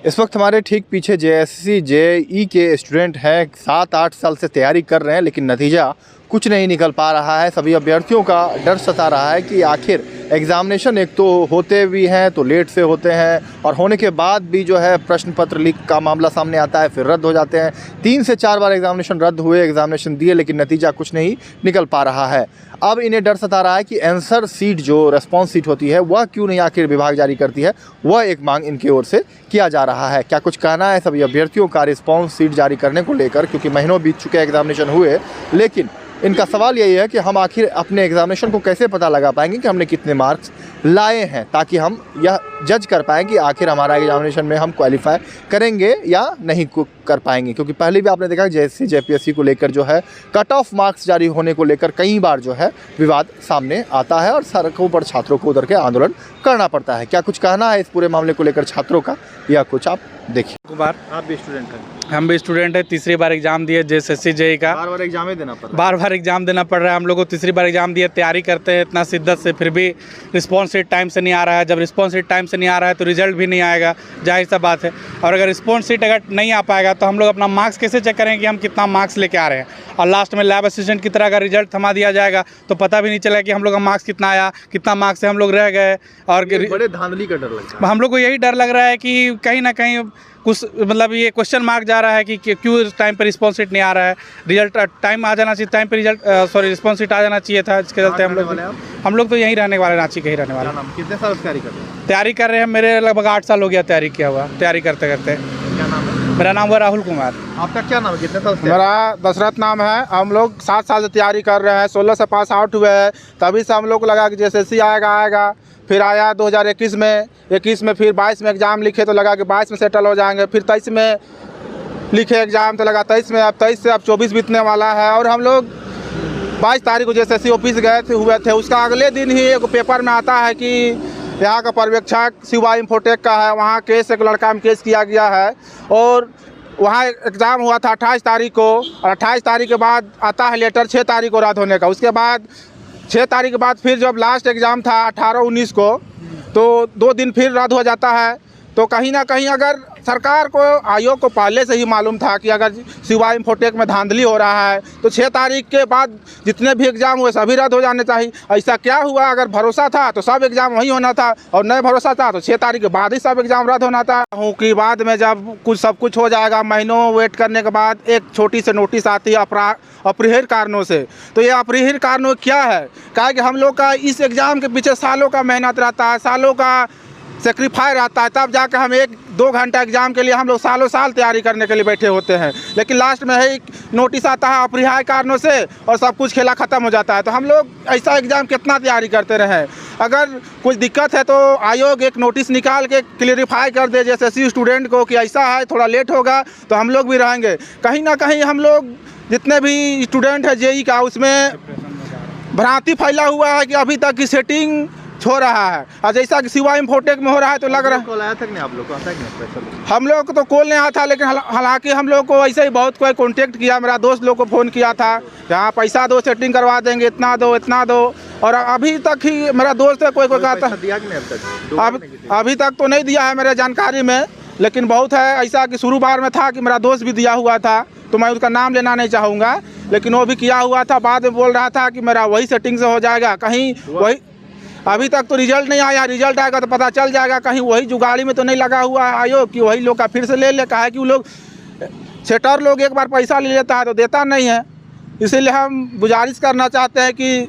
इस वक्त हमारे ठीक पीछे जेएसएससी जेईई के स्टूडेंट हैं, 7-8 साल से तैयारी कर रहे हैं, लेकिन नतीजा कुछ नहीं निकल पा रहा है। सभी अभ्यर्थियों का डर सता रहा है कि आखिर एग्ज़ामिनेशन एक तो होते भी हैं तो लेट से होते हैं, और होने के बाद भी जो है प्रश्न पत्र लीक का मामला सामने आता है, फिर रद्द हो जाते हैं। 3 से 4 बार एग्ज़ामिनेशन रद्द हुए, एग्ज़ामिनेशन दिए, लेकिन नतीजा कुछ नहीं निकल पा रहा है। अब इन्हें डर सता रहा है कि आंसर सीट जो रेस्पॉन्स सीट होती है वह क्यों नहीं आखिर विभाग जारी करती है। वह एक मांग इनकी ओर से किया जा रहा है। क्या कुछ कहना है सभी अभ्यर्थियों का रिस्पॉन्स सीट जारी करने को लेकर, क्योंकि महीनों बीत चुके एग्ज़ामिनेशन हुए, लेकिन इनका सवाल यही है कि हम आखिर अपने एग्ज़ामिनेशन को कैसे पता लगा पाएंगे कि हमने कितने मार्क्स लाए हैं, ताकि हम यह जज कर पाएँ कि आखिर हमारा एग्ज़ामिनेशन में हम क्वालिफाई करेंगे या नहीं कर पाएंगे। क्योंकि पहले भी आपने देखा जेएसएससी जेपीएससी को लेकर जो है कट ऑफ मार्क्स जारी होने को लेकर कई बार जो है विवाद सामने आता है और सड़कों पर छात्रों को उतर के आंदोलन करना पड़ता है। क्या कुछ कहना है इस पूरे मामले को लेकर छात्रों का, या कुछ आप देखिए। कुमार, आप भी स्टूडेंट हैं? हम भी स्टूडेंट है, तीसरी बार एग्जाम दिए जेएसएससी जेईई का। बार बार एग्जाम देना पड़ रहा है। बार एग्जाम देना पड़ रहा है हम लोग को। तीसरी बार एग्जाम दिए, तैयारी करते हैं इतना शिद्दत से, फिर भी रिस्पॉन्स शीट टाइम से नहीं आ रहा है। जब रिस्पॉन्स शीट टाइम से नहीं आ रहा है तो रिजल्ट भी नहीं आएगा, जाहिर सा बात है। और अगर रिस्पॉन्स शीट अगर नहीं आ पाएगा तो हम लोग अपना मार्क्स कैसे चेक करेंगे कि हम कितना मार्क्स लेके आ रहे हैं। और लास्ट में लैब असिस्टेंट की तरह अगर रिजल्ट थमा दिया जाएगा तो पता भी नहीं चलेगा कि हम लोग का मार्क्स कितना आया, कितना मार्क्स से हम लोग रह गए। और बड़े धांधली का डर लगता है। हम लोग को यही डर लग रहा है कि कहीं ना कहीं कुछ मतलब ये क्वेश्चन मार्क जा रहा है कि क्यों टाइम पे रिस्पॉन्स शीट नहीं आ रहा है। रिजल्ट टाइम आ जाना चाहिए, टाइम पे रिस्पॉन्स शीट आ जाना चाहिए था। इसके चलते हम लोग तो यहीं रहने वाले, रांची के ही रहने वाले। कितने साल से तैयारी कर रहे हैं? तैयारी कर रहे हैं, मेरे लगभग 8 साल हो गया तैयारी किया हुआ, तैयारी करते करते। क्या नाम है? मेरा नाम हुआ राहुल कुमार। आपका क्या नाम है? कितने साल से? मेरा दशरथ नाम है। हम लोग 7 साल से तैयारी कर रहे हैं, 16 से पास आउट हुए हैं। तभी से हम लोग को लगा कि जेएसएससी आएगा। फिर आया 2021 में, 21 में, फिर 22 में एग्ज़ाम लिखे तो लगा कि 22 में सेटल हो जाएंगे। फिर 23 में लिखे एग्ज़ाम तो लगा 23 में। अब 23 से अब 24 बीतने वाला है। और हम लोग 22 तारीख को जेएसएससी ऑफिस गए हुए थे। उसका अगले दिन ही एक पेपर में आता है कि यहाँ का पर्यवेक्षक शिवा इंफोटेक का है, वहाँ केस एक लड़का में केस किया गया है। और वहाँ एग्ज़ाम हुआ था 28 तारीख को, और 28 तारीख के बाद आता है लेटर 6 तारीख को रद्द होने का। उसके बाद 6 तारीख के बाद फिर जब लास्ट एग्ज़ाम था 18-19 को, तो 2 दिन फिर रद्द हो जाता है। तो कहीं ना कहीं अगर सरकार को, आयोग को पहले से ही मालूम था कि अगर शिवा इंफोटेक में धांधली हो रहा है तो 6 तारीख के बाद जितने भी एग्ज़ाम हुए सभी रद्द हो जाने चाहिए। ऐसा क्या हुआ? अगर भरोसा था तो सब एग्ज़ाम वहीं होना था, और नहीं भरोसा था तो 6 तारीख के बाद ही सब एग्ज़ाम रद्द होना था। कि बाद में जब सब कुछ हो जाएगा, महीनों वेट करने के बाद एक छोटी सी नोटिस आती है अपरिहार्य कारणों से। तो ये अपरिहार्य कारणों क्या है? क्या कि हम लोग का इस एग्ज़ाम के पीछे सालों का मेहनत रहता है, सालों का सेक्रीफाई रहता है, तब जाकर हम 1-2 घंटा एग्ज़ाम के लिए हम लोग सालों साल तैयारी करने के लिए बैठे होते हैं। लेकिन लास्ट में है नोटिस आता है अपरिहार्य कारणों से और सब कुछ खेला ख़त्म हो जाता है। तो हम लोग ऐसा एग्ज़ाम कितना तैयारी करते रहे? अगर कुछ दिक्कत है तो आयोग एक नोटिस निकाल के क्लियरिफाई कर दे जेएसएससी स्टूडेंट को कि ऐसा है, थोड़ा लेट होगा तो हम लोग भी रहेंगे। कहीं ना कहीं हम लोग जितने भी स्टूडेंट है जेईई का, उसमें भ्रांति फैला हुआ है कि अभी तक की सेटिंग हो रहा है। और जैसा कि शिवा इंफोटेक में हो रहा है तो लग रहा है। कॉल आया था कि नहीं आप लोग को? आता है कि नहीं? हम लोग को तो कॉल नहीं आया था, लेकिन हालांकि हम लोग को ऐसे ही बहुत कोई कांटेक्ट किया। मेरा दोस्त लोग को फ़ोन किया था, यहाँ पैसा दो, सेटिंग करवा देंगे, इतना दो इतना दो। और अभी तक ही मेरा दोस्त है कोई कहा था दिया कि नहीं अब तक? अभी तक तो नहीं दिया है मेरे जानकारी में, लेकिन बहुत है ऐसा कि शुरू बार में था कि मेरा दोस्त भी दिया हुआ था, तो मैं उसका नाम लेना नहीं चाहूँगा, लेकिन वो भी किया हुआ था। बाद में बोल रहा था कि मेरा वही सेटिंग से हो जाएगा, कहीं वही। अभी तक तो रिजल्ट नहीं आया, रिजल्ट आएगा तो पता चल जाएगा। कहीं वही जुगाड़ी में तो नहीं लगा हुआ है आयोग कि वही लोग का फिर से ले ले। कहा है कि वो लोग सेटर लोग एक बार पैसा ले लेता है तो देता नहीं है। इसीलिए हम गुजारिश करना चाहते हैं कि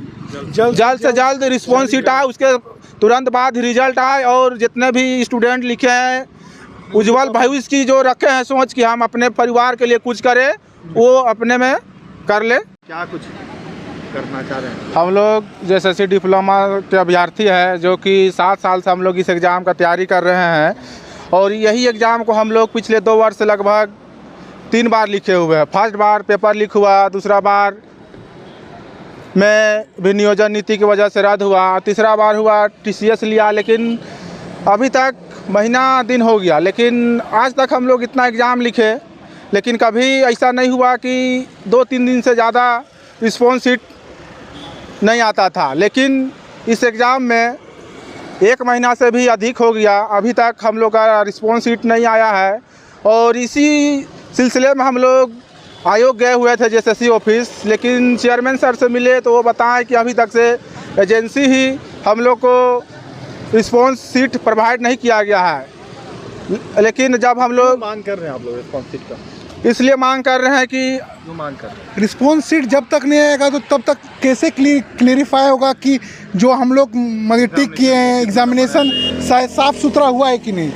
जल्द से जल्द रिस्पॉन्स शीट आए, उसके तुरंत बाद रिजल्ट आए। और जितने भी स्टूडेंट लिखे हैं उज्जवल भविष्य की जो रखे हैं सोच कि हम अपने परिवार के लिए कुछ करें, वो अपने में कर ले। क्या कुछ करना चाह रहे हैं? हम लोग जेएसएससी डिप्लोमा के अभ्यर्थी हैं, जो कि 7 साल से हम लोग इस एग्ज़ाम का तैयारी कर रहे हैं। और यही एग्ज़ाम को हम लोग पिछले 2 वर्ष से लगभग 3 बार लिखे हुए हैं। फर्स्ट बार पेपर लीक हुआ, दूसरा बार में भी नियोजन नीति की वजह से रद्द हुआ, तीसरा बार हुआ टीसीएस लिया। लेकिन अभी तक महीना दिन हो गया, लेकिन आज तक हम लोग इतना एग्ज़ाम लिखे, लेकिन कभी ऐसा नहीं हुआ कि 2-3 दिन से ज़्यादा रिस्पॉन्स शीट नहीं आता था। लेकिन इस एग्ज़ाम में 1 महीना से भी अधिक हो गया, अभी तक हम लोग का रिस्पॉन्स शीट नहीं आया है। और इसी सिलसिले में हम लोग आयोग गए हुए थे JSSC ऑफिस, लेकिन चेयरमैन सर से मिले तो वो बताएं कि अभी तक से एजेंसी ही हम लोग को रिस्पॉन्स शीट प्रोवाइड नहीं किया गया है। लेकिन जब हम लोग मांग कर रहे हैं आप लोग रिस्पॉन्स शीट का, इसलिए मांग कर रहे हैं कि जो मांग कर रहे हैं रिस्पॉन्स शीट जब तक नहीं आएगा तो तब तक कैसे क्लियरिफाई होगा कि जो हम लोग टिक किए हैं एग्जामिनेशन साफ सुथरा हुआ है कि नहीं।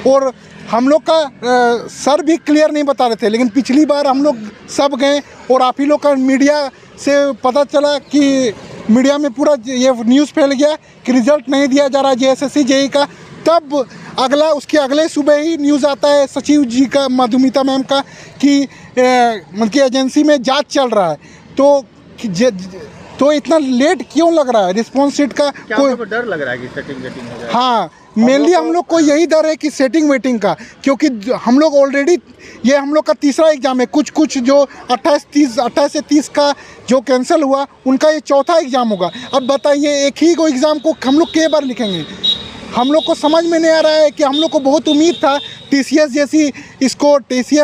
और हम लोग का सर भी क्लियर नहीं बता रहे थे, लेकिन पिछली बार हम लोग सब गए और आप ही लोग का मीडिया से पता चला कि मीडिया में पूरा ये न्यूज़ फैल गया कि रिज़ल्ट नहीं दिया जा रहा JSSC JEE का। तब उसके अगले सुबह ही न्यूज़ आता है सचिव जी का, मधुमिता मैम का, कि मतलब कि एजेंसी में जांच चल रहा है। तो इतना लेट क्यों लग रहा है रिस्पॉन्स शीट का? क्या आपको डर लग रहा है कि सेटिंग वेटिंग हो जाए? हाँ, मेनली हम लोग को यही डर है कि सेटिंग वेटिंग का, क्योंकि हम लोग ऑलरेडी ये हम लोग का तीसरा एग्ज़ाम है। कुछ जो 28 से 30 का जो कैंसिल हुआ उनका ये चौथा एग्ज़ाम होगा। अब बताइए एक ही को एग्ज़ाम को हम लोग कई बार लिखेंगे? हम लोग को समझ में नहीं आ रहा है कि हम लोग को बहुत उम्मीद था TCS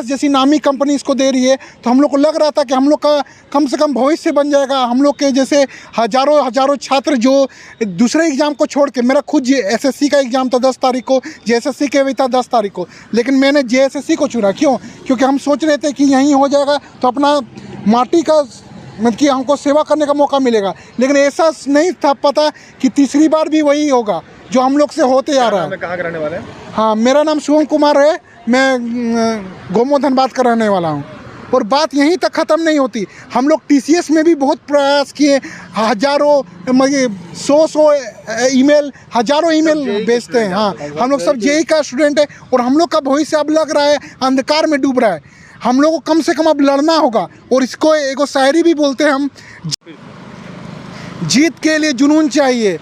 जैसी नामी कंपनी इसको दे रही है, तो हम लोग को लग रहा था कि हम लोग का कम से कम भविष्य बन जाएगा। हम लोग के जैसे हज़ारों छात्र जो दूसरे एग्ज़ाम को छोड़ के, मेरा खुद SSC का एग्ज़ाम था 10 तारीख को, JSSC के भी था 10 तारीख को, लेकिन मैंने JSSC को चुना। क्यों? क्योंकि हम सोच रहे थे कि यहीं हो जाएगा तो अपना माटी का मतलब कि हमको सेवा करने का मौका मिलेगा। लेकिन ऐसा नहीं था पता कि तीसरी बार भी वही होगा जो हम लोग से होते आ रहा है। कहाँ के रहने वाले हैं? हाँ, मेरा नाम शुभम कुमार है, मैं गोमो धनबाद का रहने वाला हूँ। और बात यहीं तक ख़त्म नहीं होती, हम लोग TCS में भी बहुत प्रयास किए, हज़ारों 100 ईमेल, हज़ारों ईमेल भेजते हैं। हाँ, हम लोग सब JEE का स्टूडेंट है और हम लोग का भविष्य अब लग रहा है अंधकार में डूब रहा है। हम लोग को कम से कम अब लड़ना होगा। और इसको एक शायरी भी बोलते हैं हम, जीत के लिए जुनून चाहिए,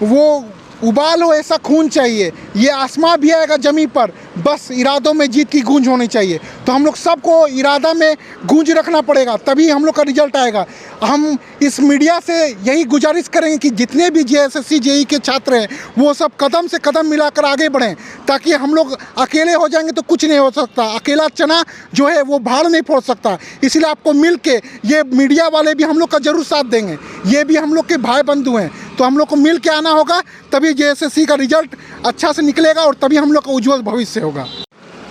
वो उबाल हो ऐसा खून चाहिए, ये आसमां भी आएगा ज़मीन पर, बस इरादों में जीत की गूंज होनी चाहिए। तो हम लोग सबको इरादा में गूंज रखना पड़ेगा, तभी हम लोग का रिजल्ट आएगा। हम इस मीडिया से यही गुजारिश करेंगे कि जितने भी JSSC JEE के छात्र हैं वो सब कदम से कदम मिलाकर आगे बढ़ें, ताकि हम लोग अकेले हो जाएंगे तो कुछ नहीं हो सकता। अकेला चना जो है वो भाड़ नहीं फोड़ सकता। इसलिए आपको मिल के, ये मीडिया वाले भी हम लोग का ज़रूर साथ देंगे, ये भी हम लोग के भाई बंधु हैं, तो हम लोग को मिल के आना होगा, तभी JSSC का रिजल्ट अच्छा से निकलेगा और तभी हम लोग का उज्ज्वल भविष्य होगा।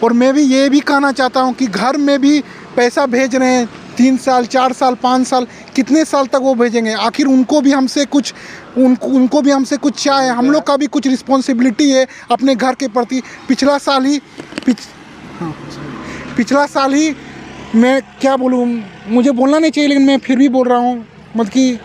और मैं भी ये भी कहना चाहता हूँ कि घर में भी पैसा भेज रहे हैं 3 साल 4 साल 5 साल, कितने साल तक वो भेजेंगे? आखिर उनको भी हमसे कुछ चाहे, हम लोग का भी कुछ रिस्पॉन्सिबिलिटी है अपने घर के प्रति। पिछला साल ही मैं क्या बोलूँ, मुझे बोलना नहीं चाहिए लेकिन मैं फिर भी बोल रहा हूँ, मतलब कि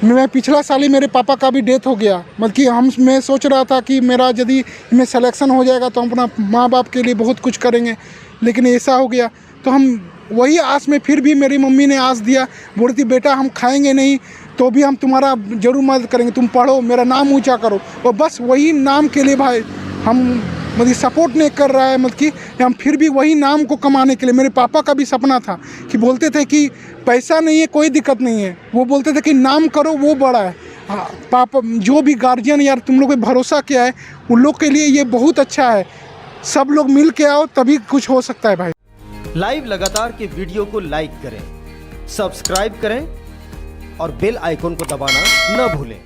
मैं पिछला साल ही मेरे पापा का भी डेथ हो गया। मतलब कि मैं सोच रहा था कि मेरा यदि में सिलेक्शन हो जाएगा तो हम अपना माँ बाप के लिए बहुत कुछ करेंगे, लेकिन ऐसा हो गया। तो हम वही आस में, फिर भी मेरी मम्मी ने आस दिया, बोली थी बेटा हम खाएंगे नहीं तो भी हम तुम्हारा ज़रूर मदद करेंगे, तुम पढ़ो, मेरा नाम ऊँचा करो। और बस वही नाम के लिए भाई हम मतलब सपोर्ट नहीं कर रहा है, मतलब कि हम फिर भी वही नाम को कमाने के लिए। मेरे पापा का भी सपना था कि बोलते थे कि पैसा नहीं है कोई दिक्कत नहीं है, वो बोलते थे कि नाम करो वो बड़ा है। हाँ, पापा जो भी गार्जियन यार तुम लोग पे भरोसा किया है उन लोग के लिए ये बहुत अच्छा है। सब लोग मिल के आओ तभी कुछ हो सकता है भाई। लाइव लगातार के वीडियो को लाइक करें, सब्सक्राइब करें और बेल आइकन को दबाना न भूलें।